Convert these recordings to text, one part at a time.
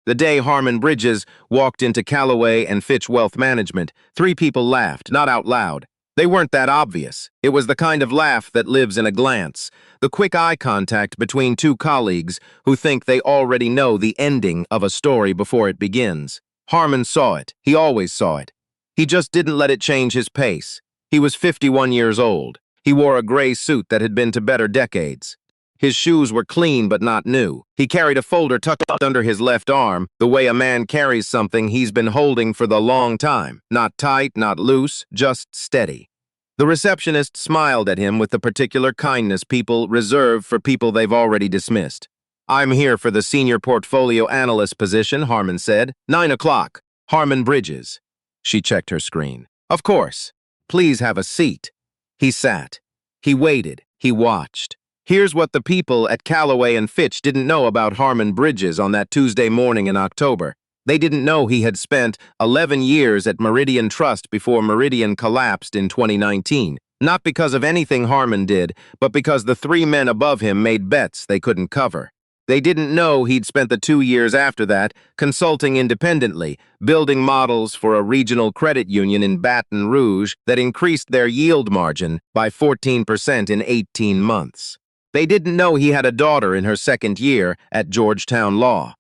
The day Harmon Bridges walked into Callaway and Fitch Wealth Management, three people laughed, not out loud. They weren't that obvious. It was the kind of laugh that lives in a glance, the quick eye contact between two colleagues who think they already know the ending of a story before it begins. Harmon saw it. He always saw it. He just didn't let it change his pace. He was 51 years old. He wore a gray suit that had been to better decades. His shoes were clean but not new. He carried a folder tucked under his left arm, the way a man carries something he's been holding for the long time. Not tight, not loose, just steady. The receptionist smiled at him with the particular kindness people reserve for people they've already dismissed. "I'm here for the senior portfolio analyst position," Harmon said. 9 o'clock. Harmon Bridges. She checked her screen. "Of course. Please have a seat." He sat. He waited. He watched. Here's what the people at Callaway and Fitch didn't know about Harmon Bridges on that Tuesday morning in October. They didn't know he had spent 11 years at Meridian Trust before Meridian collapsed in 2019. Not because of anything Harmon did, but because the three men above him made bets they couldn't cover. They didn't know he'd spent the 2 years after that consulting independently, building models for a regional credit union in Baton Rouge that increased their yield margin by 14% in 18 months. They didn't know he had a daughter in her second year at Georgetown Law,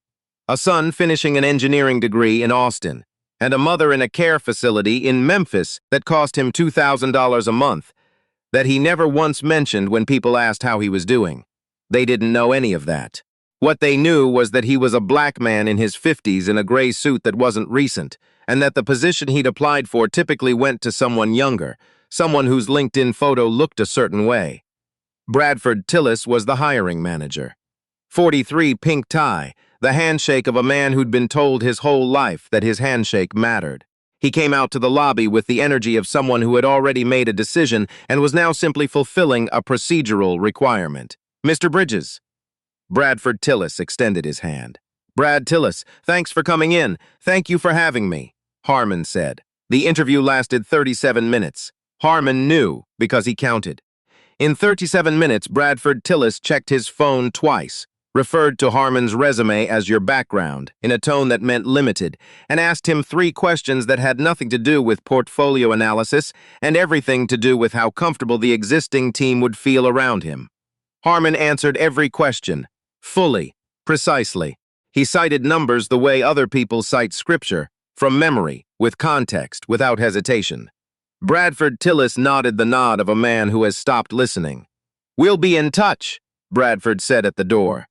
a son finishing an engineering degree in Austin, and a mother in a care facility in Memphis that cost him $2,000 a month, that he never once mentioned when people asked how he was doing. They didn't know any of that. What they knew was that he was a black man in his 50s in a gray suit that wasn't recent, and that the position he'd applied for typically went to someone younger, someone whose LinkedIn photo looked a certain way. Bradford Tillis was the hiring manager. 43, pink tie, the handshake of a man who'd been told his whole life that his handshake mattered. He came out to the lobby with the energy of someone who had already made a decision and was now simply fulfilling a procedural requirement. "Mr. Bridges." Bradford Tillis extended his hand. "Brad Tillis, thanks for coming in. Thank you for having me," Harmon said. The interview lasted 37 minutes. Harmon knew because he counted. In 37 minutes, Bradford Tillis checked his phone twice, referred to Harmon's resume as "your background" in a tone that meant limited, and asked him 3 questions that had nothing to do with portfolio analysis and everything to do with how comfortable the existing team would feel around him. Harmon answered every question, fully, precisely. He cited numbers the way other people cite scripture, from memory, with context, without hesitation. Bradford Tillis nodded the nod of a man who has stopped listening. "We'll be in touch," Bradford said at the door.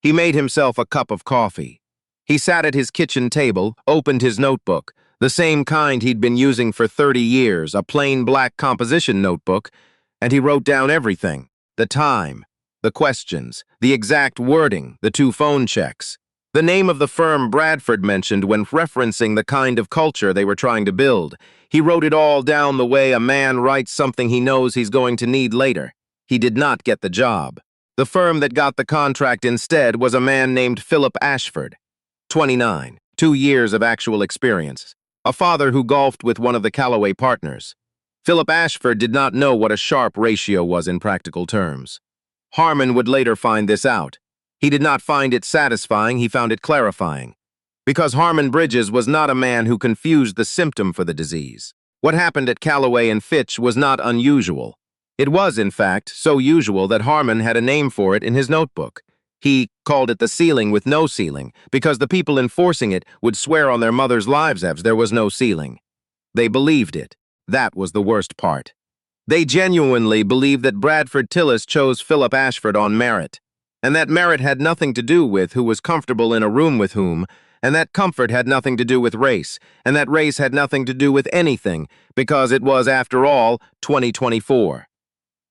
He made himself a cup of coffee. He sat at his kitchen table, opened his notebook, the same kind he'd been using for 30 years, a plain black composition notebook, and he wrote down everything: the time, the questions, the exact wording, the 2 phone checks, the name of the firm Bradford mentioned when referencing the kind of culture they were trying to build. He wrote it all down the way a man writes something he knows he's going to need later. He did not get the job. The firm that got the contract instead was a man named Philip Ashford, 29, 2 years of actual experience, a father who golfed with one of the Callaway partners. Philip Ashford did not know what a Sharpe ratio was in practical terms. Harmon would later find this out. He did not find it satisfying, he found it clarifying. Because Harmon Bridges was not a man who confused the symptom for the disease. What happened at Callaway and Fitch was not unusual. It was, in fact, so usual that Harmon had a name for it in his notebook. He called it the ceiling with no ceiling, because the people enforcing it would swear on their mother's lives as there was no ceiling. They believed it. That was the worst part. They genuinely believed that Bradford Tillis chose Philip Ashford on merit, and that merit had nothing to do with who was comfortable in a room with whom, and that comfort had nothing to do with race, and that race had nothing to do with anything, because it was, after all, 2024.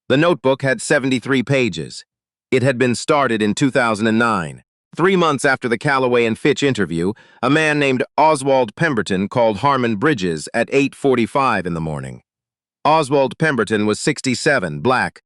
The notebook had 73 pages. It had been started in 2009. 3 months after the Callaway and Fitch interview, a man named Oswald Pemberton called Harmon Bridges at 8:45 in the morning. Oswald Pemberton was 67, black,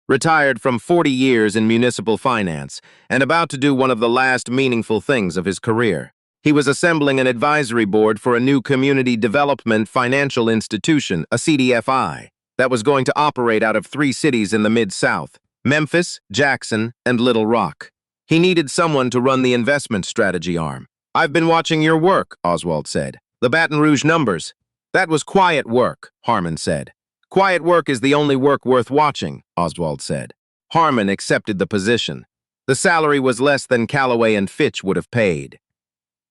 retired from 40 years in municipal finance, and about to do one of the last meaningful things of his career. He was assembling an advisory board for a new community development financial institution, a CDFI, that was going to operate out of 3 cities in the Mid-South: Memphis, Jackson, and Little Rock. He needed someone to run the investment strategy arm. I've been watching your work, Oswald said. The Baton Rouge numbers. That was quiet work, Harmon said. Quiet work is the only work worth watching, Oswald said. Harmon accepted the position. The salary was less than Callaway and Fitch would have paid.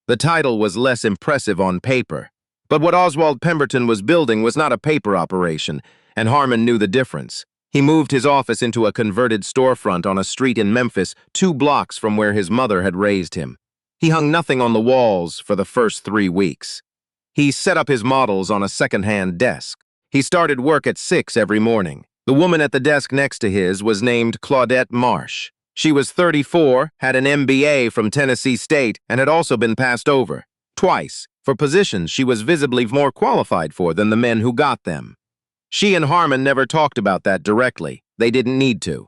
The title was less impressive on paper. But what Oswald Pemberton was building was not a paper operation, and Harmon knew the difference. He moved his office into a converted storefront on a street in Memphis, 2 blocks from where his mother had raised him. He hung nothing on the walls for the first 3 weeks. He set up his models on a second-hand desk. He started work at 6 every morning. The woman at the desk next to his was named Claudette Marsh. She was 34, had an MBA from Tennessee State, and had also been passed over, twice, for positions she was visibly more qualified for than the men who got them. She and Harmon never talked about that directly. They didn't need to.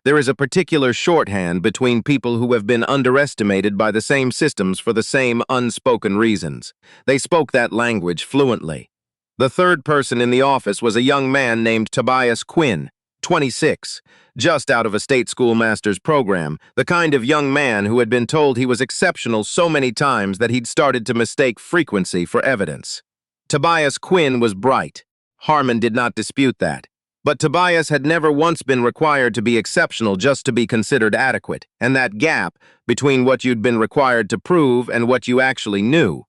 There is a particular shorthand between people who have been underestimated by the same systems for the same unspoken reasons. They spoke that language fluently. The third person in the office was a young man named Tobias Quinn, 26, just out of a state schoolmaster's program, the kind of young man who had been told he was exceptional so many times that he'd started to mistake frequency for evidence. Tobias Quinn was bright. Harmon did not dispute that. But Tobias had never once been required to be exceptional just to be considered adequate, and that gap between what you'd been required to prove and what you actually knew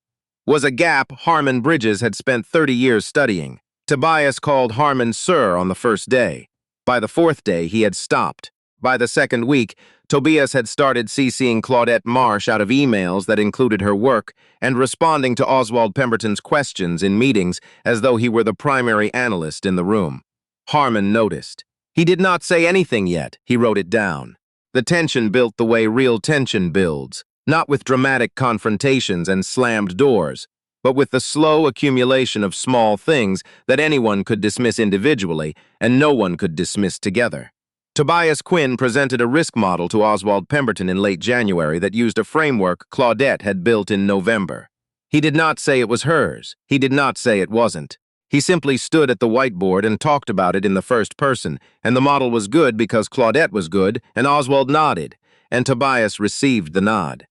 was a gap Harmon Bridges had spent 30 years studying. Tobias called Harmon Sir on the first day. By the 4th day, he had stopped. By the 2nd week, Tobias had started CCing Claudette Marsh out of emails that included her work and responding to Oswald Pemberton's questions in meetings as though he were the primary analyst in the room. Harmon noticed. He did not say anything yet. He wrote it down. The tension built the way real tension builds, not with dramatic confrontations and slammed doors, but with the slow accumulation of small things that anyone could dismiss individually and no one could dismiss together. Tobias Quinn presented a risk model to Oswald Pemberton in late January that used a framework Claudette had built in November. He did not say it was hers. He did not say it wasn't. He simply stood at the whiteboard and talked about it in the first person, and the model was good because Claudette was good, and Oswald nodded, and Tobias received the nod.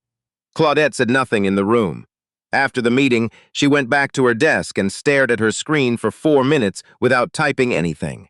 Claudette said nothing in the room. After the meeting, she went back to her desk and stared at her screen for 4 minutes without typing anything.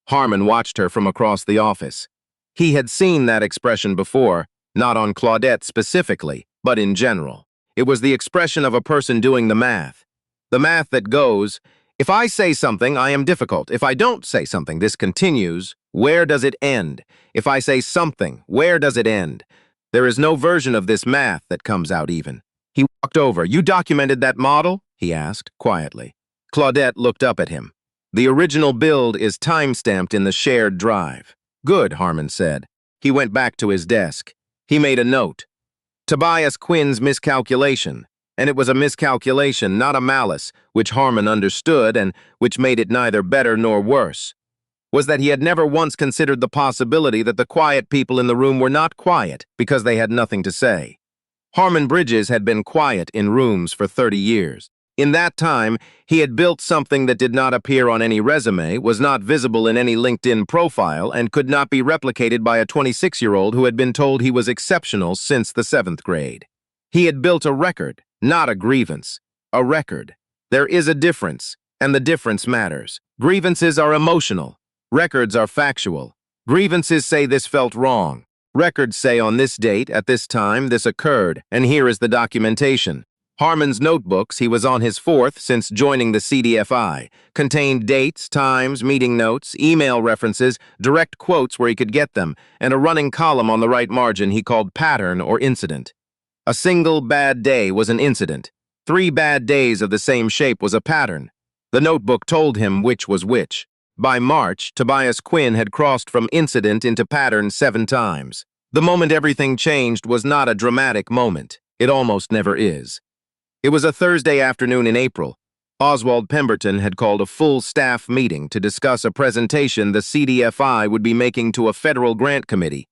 Harmon watched her from across the office. He had seen that expression before, not on Claudette specifically, but in general. It was the expression of a person doing the math. The math that goes, if I say something, I am difficult. If I don't say something, this continues. Where does it end? If I say something, where does it end? There is no version of this math that comes out even. He walked over. You documented that model? He asked, quietly. Claudette looked up at him. The original build is time-stamped in the shared drive. Good, Harmon said. He went back to his desk. He made a note. Tobias Quinn's miscalculation. And it was a miscalculation, not a malice, which Harmon understood and which made it neither better nor worse, was that he had never once considered the possibility that the quiet people in the room were not quiet because they had nothing to say. Harmon Bridges had been quiet in rooms for 30 years. In that time, he had built something that did not appear on any resume, was not visible in any LinkedIn profile, and could not be replicated by a 26-year-old who had been told he was exceptional since the 7th grade. He had built a record, not a grievance. A record. There is a difference, and the difference matters. Grievances are emotional. Records are factual. Grievances say this felt wrong. Records say on this date, at this time, this occurred, and here is the documentation. Harmon's notebooks, he was on his 4th since joining the CDFI, contained dates, times, meeting notes, email references, direct quotes where he could get them, and a running column on the right margin he called pattern or incident. A single bad day was an incident. 3 bad days of the same shape was a pattern. The notebook told him which was which. By March, Tobias Quinn had crossed from incident into pattern 7 times. The moment everything changed was not a dramatic moment. It almost never is. It was a Thursday afternoon in April. Oswald Pemberton had called a full staff meeting to discuss a presentation the CDFI would be making to a federal grant committee.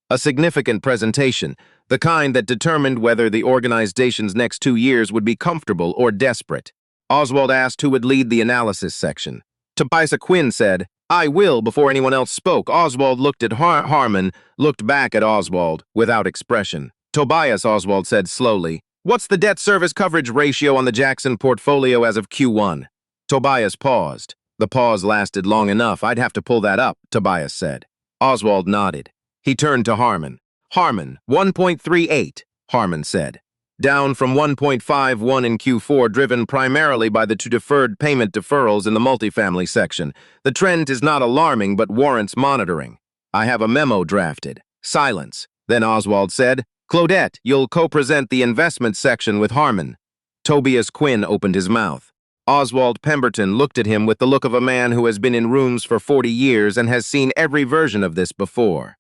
A significant presentation, the kind that determined whether the organization's next 2 years would be comfortable or desperate. Oswald asked who would lead the analysis section. Tobias Quinn said, I will, before anyone else spoke. Oswald looked at Harmon, looked back at Oswald, without expression. Tobias, Oswald said slowly, What's the debt service coverage ratio on the Jackson portfolio as of Q1? Tobias paused. The pause lasted long enough. I'd have to pull that up, Tobias said. Oswald nodded. He turned to Harmon. Harmon, 1.38, Harmon said. Down from 1.51 in Q4, driven primarily by the two deferred payment deferrals in the multifamily section. The trend is not alarming but warrants monitoring. I have a memo drafted. Silence. Then Oswald said, Claudette, you'll co-present the investment section with Harmon. Tobias Quinn opened his mouth. Oswald Pemberton looked at him with the look of a man who has been in rooms for 40 years and has seen every version of this before.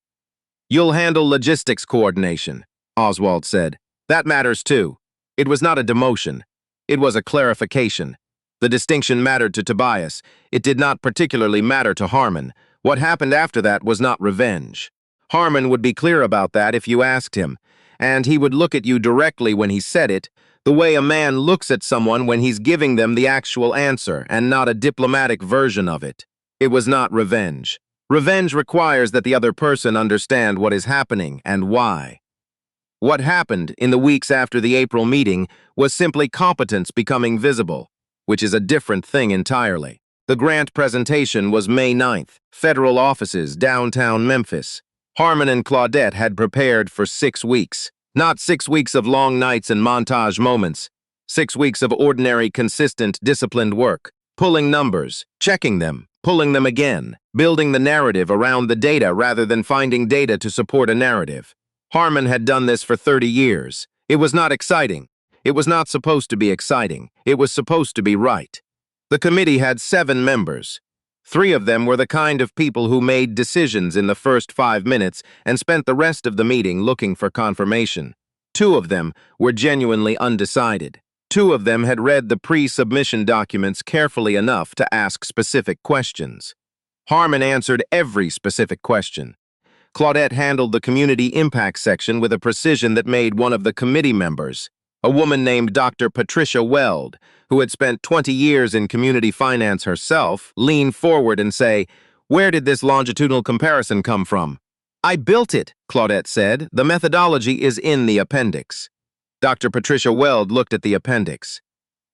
You'll handle logistics coordination, Oswald said. That matters too. It was not a demotion. It was a clarification. The distinction mattered to Tobias. It did not particularly matter to Harmon. What happened after that was not revenge. Harmon would be clear about that if you asked him, and he would look at you directly when he said it, the way a man looks at someone when he's giving them the actual answer and not a diplomatic version of it. It was not revenge. Revenge requires that the other person understand what is happening and why. What happened in the weeks after the April meeting was simply competence becoming visible, which is a different thing entirely. The grant presentation was May 9th, federal offices, downtown Memphis. Harmon and Claudette had prepared for 6 weeks. Not 6 weeks of long nights and montage moments. 6 weeks of ordinary, consistent, disciplined work. Pulling numbers, checking them, pulling them again, building the narrative around the data rather than finding data to support a narrative. Harmon had done this for 30 years. It was not exciting. It was not supposed to be exciting. It was supposed to be right. The committee had 7 members. 3 of them were the kind of people who made decisions in the first 5 minutes and spent the rest of the meeting looking for confirmation. 2 of them were genuinely undecided. 2 of them had read the pre-submission documents carefully enough to ask specific questions. Harmon answered every specific question. Claudette handled the community impact section with a precision that made one of the committee members, a woman named Dr. Patricia Weld, who had spent 20 years in community finance herself, lean forward and say, "Where did this longitudinal comparison come from?" "I built it," Claudette said. "The methodology is in the appendix." Dr. Patricia Weld looked at the appendix.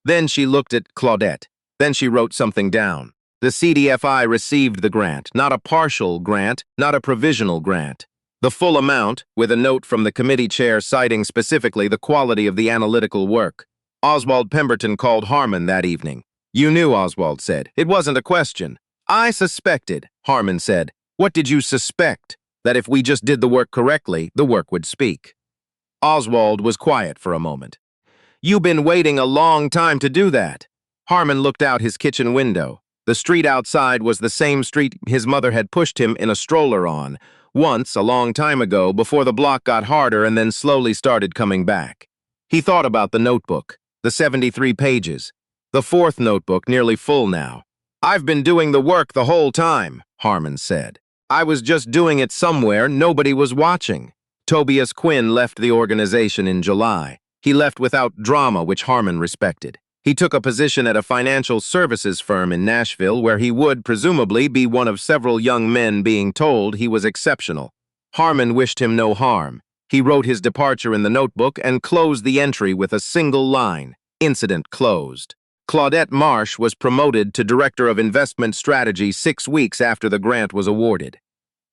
Then she looked at Claudette. Then she wrote something down. The CDFI received the grant, not a partial grant, not a provisional grant. The full amount, with a note from the committee chair citing specifically the quality of the analytical work. Oswald Pemberton called Harmon that evening. "You knew," Oswald said. "It wasn't a question." "I suspected," Harmon said. "What did you suspect?" "That if we just did the work correctly, the work would speak." Oswald was quiet for a moment. "You've been waiting a long time to do that." Harmon looked out his kitchen window. The street outside was the same street his mother had pushed him in a stroller on, once, a long time ago, before the block got harder and then slowly started coming back. He thought about the notebook, the 73 pages. The 4th notebook, nearly full now. "I've been doing the work the whole time," Harmon said. "I was just doing it somewhere, nobody was watching." Tobias Quinn left the organization in July. He left without drama, which Harmon respected. He took a position at a financial services firm in Nashville where he would, presumably, be one of several young men being told he was exceptional. Harmon wished him no harm. He wrote his departure in the notebook and closed the entry with a single line, "Incident closed." Claudette Marsh was promoted to Director of Investment Strategy 6 weeks after the grant was awarded.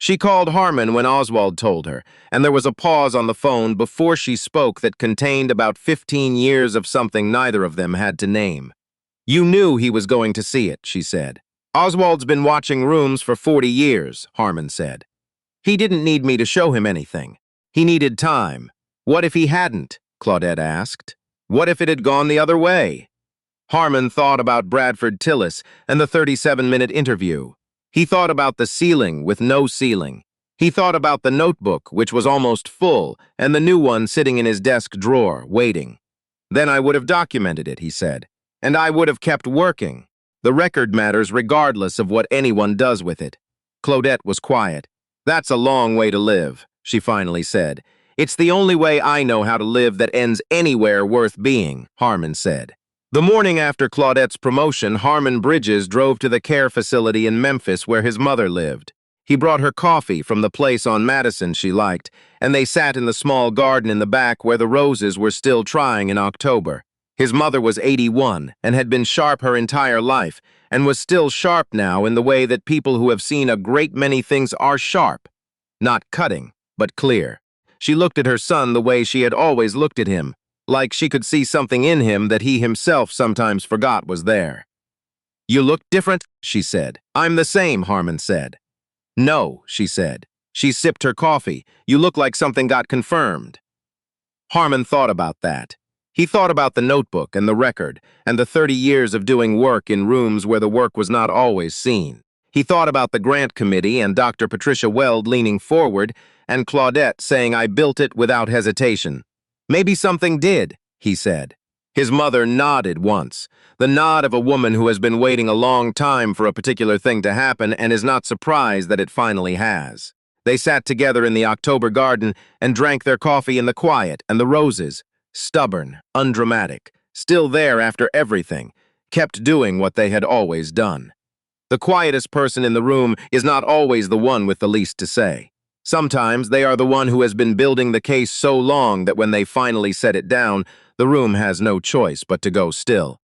She called Harmon when Oswald told her, and there was a pause on the phone before she spoke that contained about 15 years of something neither of them had to name. "You knew he was going to see it," she said. "Oswald's been watching rooms for 40 years, Harmon said. "He didn't need me to show him anything. He needed time." "What if he hadn't?" Claudette asked. "What if it had gone the other way?" Harmon thought about Bradford Tillis and the 37-minute interview. He thought about the ceiling with no ceiling. He thought about the notebook, which was almost full, and the new one sitting in his desk drawer, waiting. "Then I would have documented it," he said. "And I would have kept working. The record matters regardless of what anyone does with it." Claudette was quiet. "That's a long way to live," she finally said. "It's the only way I know how to live that ends anywhere worth being," Harmon said. The morning after Claudette's promotion, Harmon Bridges drove to the care facility in Memphis where his mother lived. He brought her coffee from the place on Madison she liked, and they sat in the small garden in the back where the roses were still trying in October. His mother was 81 and had been sharp her entire life, and was still sharp now in the way that people who have seen a great many things are sharp. Not cutting, but clear. She looked at her son the way she had always looked at him, like she could see something in him that he himself sometimes forgot was there. "You look different," she said. "I'm the same," Harmon said. "No," she said. She sipped her coffee. "You look like something got confirmed." Harmon thought about that. He thought about the notebook and the record, and the 30 years of doing work in rooms where the work was not always seen. He thought about the grant committee and Dr. Patricia Weld leaning forward, and Claudette saying, "I built it without hesitation." "Maybe something did," he said. His mother nodded once, the nod of a woman who has been waiting a long time for a particular thing to happen and is not surprised that it finally has. They sat together in the October garden and drank their coffee in the quiet, and the roses, stubborn, undramatic, still there after everything, kept doing what they had always done. The quietest person in the room is not always the one with the least to say. Sometimes they are the one who has been building the case so long that when they finally set it down, the room has no choice but to go still.